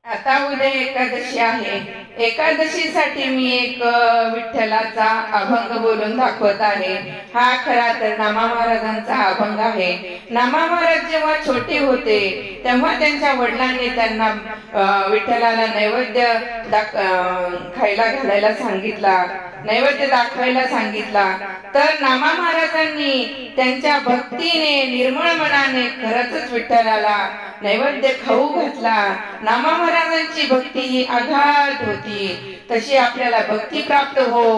आता उद्या एकादशी आहे। एकादशीसाठी मी एक विठ्ठलाचा अभंग बोलून दाखवत आहे। हा खरा तर नामा महाराजांचा अभंग आहे। नामा महाराज जेव्हा छोटे होते तेव्हा त्यांच्या वडिलांनी त्यांना विठ्ठलाला नैवेद्य खायला घालायला सांगितला, नैवेद्य दाखवायला सांगितला। तर नामा महाराजांनी त्यांच्या भक्तीने निर्मळ मनाने खरंच विठ्ठलाला नैवेद्य खाऊ घातला। नामा महाराजांची भक्ती ही अगाध होती। तशी आपल्याला भक्ती प्राप्त हो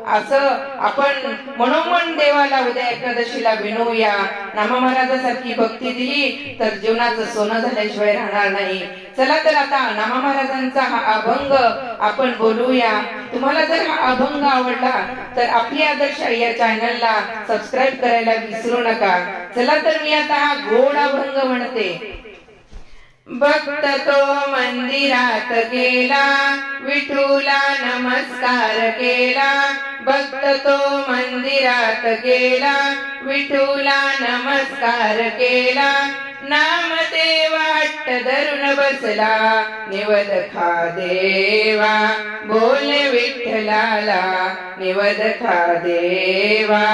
असं आपण मनोमन देवाला उद्या एकादशीला विनवूया। नामा महाराजांसारखी भक्ती दिली तर जीवनाचं सोनं झाल्याशिवाय राहणार नाही। चला तर आता नामा महाराजांचा हा अभंग आपण बोलूया। तुम्हाला जर हा अभंग आवडला तर आपली आदर्श या चॅनलला सबस्क्राईब करायला विसरू नका। चला तर मी आता हा गोड अभंग म्हणते। भक्त तो मंदिरात गेला, विठूला नमस्कार केला। भक्त तो मंदिरात गेला, विठूला नमस्कार केला। नामदेव हट्ट धरून बसला, निवद खा देवा बोले विठ्ठलाला। निवद खा देवा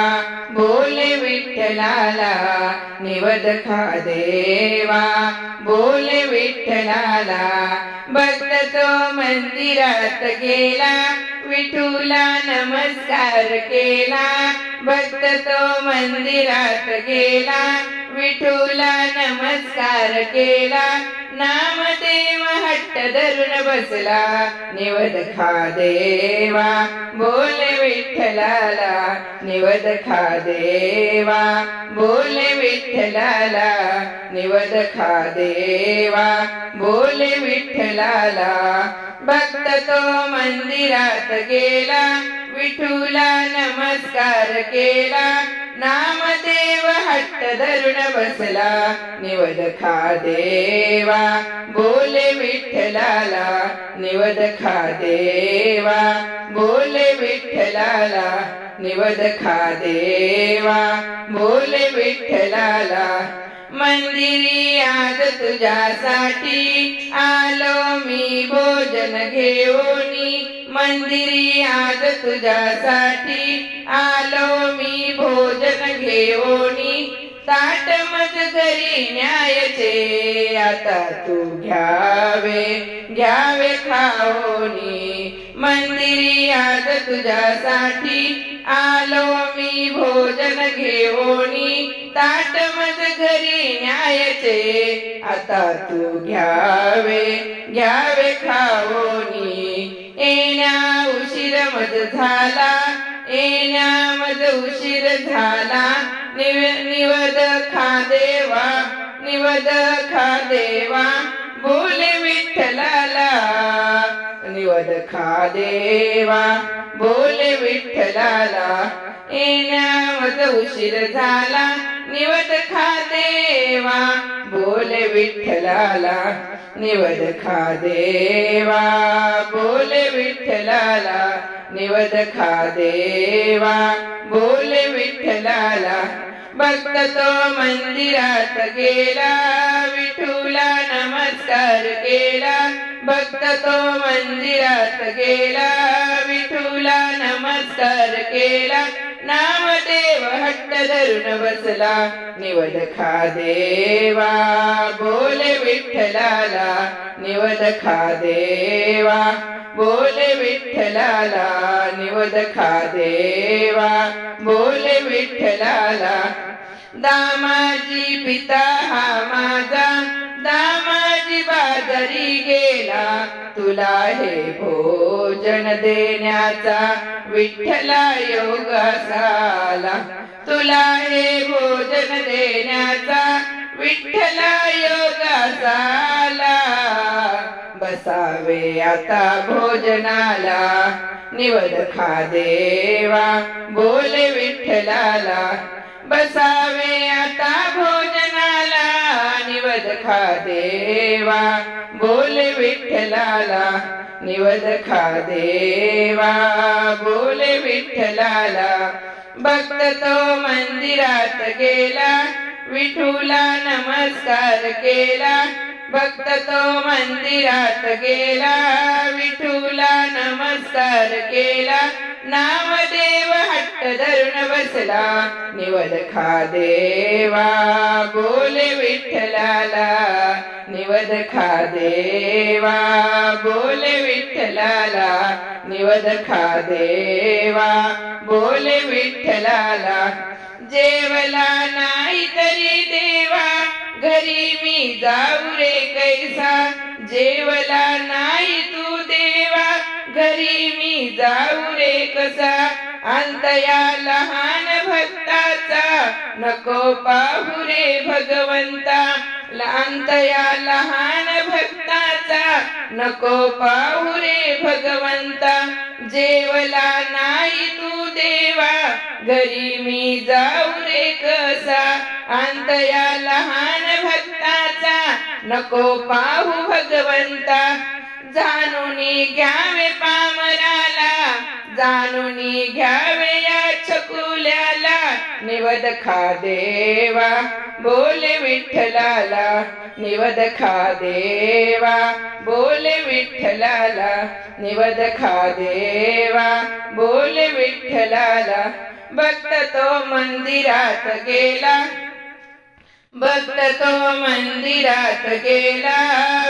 बोले विठ्ठलाला, निवद खा देवा बोले विठ्ठलाला। भक्त तो मंदिरात गेला, विठूला नमस्कार केला। भक्त तो मंदिरात गेला, विठूला नमस्कार केला। नामदेव हट्ट धरून बसला, निवद खा देवा बोले विठ्ठलाला। निवद खा देवा बोले विठ्ठलाला, निवद खा देवा बोले विठ्ठलाला। भक्त तो मंदिरात गेला, विठूला नमस्कार केला। नामदेव हट्ट धरून बसला, निवद खा देवा बोले विठ्ठलाला। निवद खा देवा बोले विठ्ठलाला, निवद खा देवा बोले विठ्ठलाला। मंदिरी आज तुझ्यासाठी आलो मी भोजन घेऊनी। मंदिरी आज तुझ्यासाठी आलो मी भोजन घेऊनी। ताट मज घरी न्यायचे, आता तू घ्यावे घ्यावे खाओनी। मंदिरी आज तुझ्यासाठी आलो मी भोजन घेऊनी। ताट मज घरी न्यायचे, आता तू घ्यावे घ्यावे खाओनी। येण्या उशीर मज झाला, येण्या मज उशीर झाला। निवद खा देवा निवद खा देवा बोले विठ्ठलाला। निवद खा देवा बोले विठ्ठलाला। येण्या मज उशीर झाला, निवद खा देवा बोले विठ्ठलाला। निवद खा देवा बोले विठ्ठलाला। निवद खा देवा बोले विठ्ठलाला। भक्त तो मंदिरात गेला, विठूला नमस्कार केला। भक्त तो मंदिरात गेला, विठूला नमस्कार केला। नामदेव हट्ट धरून बसला, निवद खा देवा बोले विठ्ठलाला। निवद खा देवा बोले विठ्ठलाला। निवद खा देवा बोले विठ्ठलाला। दामाजी पिता हा माझा, दामाजी बाजारी गेला। तुला हे भोजन देण्याचा विठ्ठला योग साला। तुला हे भोजन देण्याचा विठ्ठला योग साला। बसावे आता भोजनाला, निवद खा देवा बोले विठ्ठलाला। बसावे आता भोजनाला, निवद खा देवा बोले विठ्ठलाला। निवद खा देवा बोले विठ्ठलाला। भक्त तो मंदिरात गेला, विठूला नमस्कार केला। भक्त तो मंदिरात गेला, विठूला नमस्कार केला. नामदेव हट्ट धरून बसला, निवद खा देवा बोले विठ्ठलाला. निवद खा देवा बोले विठ्ठलाला, निवद खा देवा बोले विठ्ठलाला. जेवला नाही तरी देवा, घरी मी जाऊ रे कैसा. जेवला नाही तू देवा, घरी मी जाऊ रे कसा. अंत या लहान भक्ताचा नको पाहू रे भगवंता. अंत या लहान भक्ताचा नको पाहू रे भगवंता. जेवला नाही तू देवा, घरी मी जाऊ रे कसा. अंत या लहान भक्ताचा नको पाहू भगवंता. जाणूनी घ्यावे पामराला, जाणूनी घ्यावे या छकुल्याला. निवद खा देवा बोले विठ्ठलाला, निवद खा देवा बोले विठ्ठलाला. निवद खा देवा बोले विठ्ठलाला. भक्त तो मंदिरात गेला, भक्त तो मंदिरात गेला,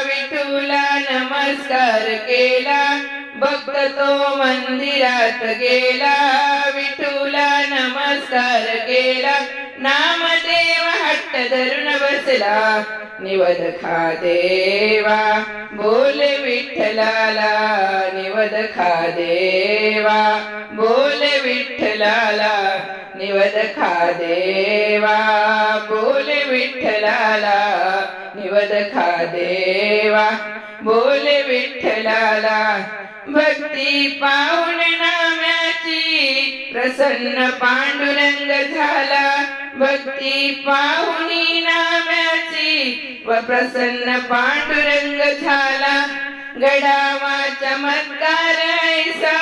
विठूला नमस्कार केला. भक्त तो मंदिरात गेला, विठूला नमस्कार केला. नामदेव हट्ट धरून बसला, निवद खा देवा बोले विठ्ठलाला. निवद खा देवा बोले विठ्ठलाला. निवद खा देवा बोले विठ्ठलाला. निवद खा देवा बोले विठ्ठलाला. भक्ती पाहुण नाम्याची प्रसन्न पांडुरंग झाला. भक्ती पाहुणी नाम्याची व प्रसन्न पांडुरंग झाला. गडावा चमत्कार ऐसा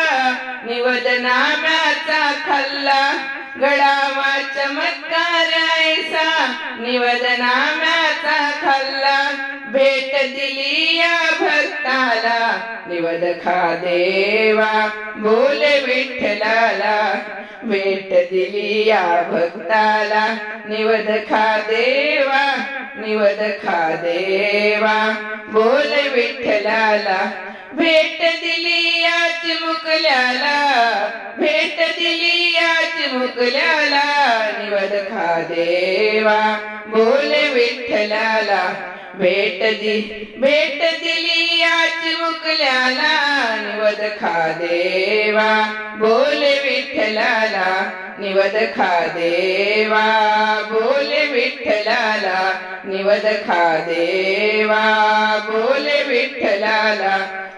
निवद नाम्याचा खाल्ला. गडावा चमत्कार ऐसा निवद नाम्याचा खाल्ला. भेट दिली या भक्ताला, निवद खा देवा बोले विठ्ठलाला. भेट दिली या भक्ताला, निवद खा देवा, निवद खा देवा बोले विठ्ठलाला. भेट दिली या चिमुकल्याला, भेट दिली या चिमुकल्याला. निवद खा देवा बोले विठ्ठलाला. भेट दिली या चिमुकल्याला. निवद खा देवा बोले विठ्ठलाला. निवद खा देवा बोले विठ्ठलाला. निवद खा देवा बोले विठ्ठलाला.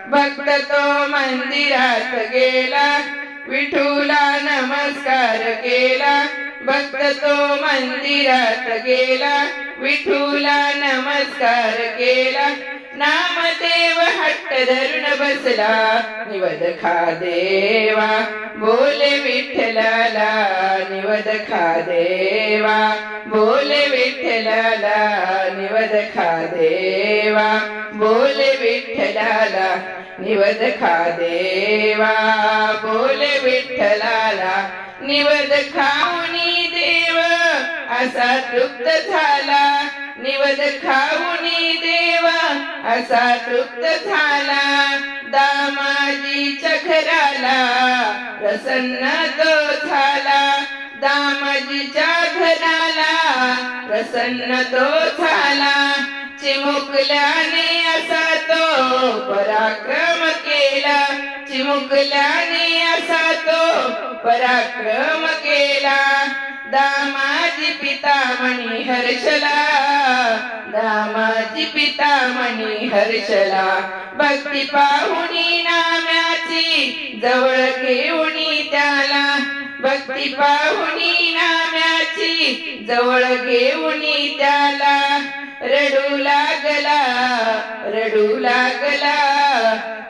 भक्त तो मंदिरात गेला, विठूला नमस्कार केला. भक्त तो मंदिरात गेला, विठूला नमस्कार केला. नामदेव हट्ट धरून बसला, निवद खा देवा बोले विठ्ठलाला. निवद खा देवा बोले विठ्ठलाला. निवद खा देवा बोले विठ्ठलाला. निवद खा देवा बोले विठ्ठलाला. निवद खाऊनी देव असा तृप्त झाला. निवद खाऊनी देव असा तृप्त झाला. दामाजीच्या घराला प्रसन्न तो झाला. दामाजीच्या घराला प्रसन्न तो झाला. चिमुकल्याने असा तो पराक्रम केला. चिमुकल्याने असा तो पराक्रम केला. दामाजी पितामणी हर्षला, दामाजी पितामणी हर्षला. भक्ती पाहुणी नाम्याची जवळ घेऊनी त्याला. भक्ती पाहुणी नाम्याची जवळ घेऊनी त्याला. रडू लागला, रडू लागला.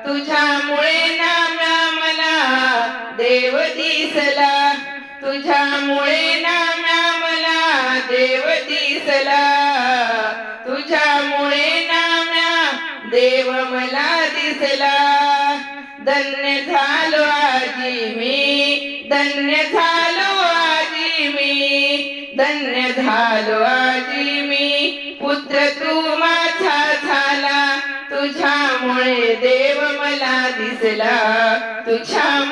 तुझ्यामुळे नाम्या मला देव दिसला. तुझ्यामुळे नाम्या मला देव दिसला. तुझ्यामुळे नाम्या देव मला दिसला. धन्य झालो आजी मी, धन्य झालो आजी मी, धन्य झालो आजी मी. पुत्र तू माझा झाला, तुझ्यामुळे देव मला दिसला, तुझ्या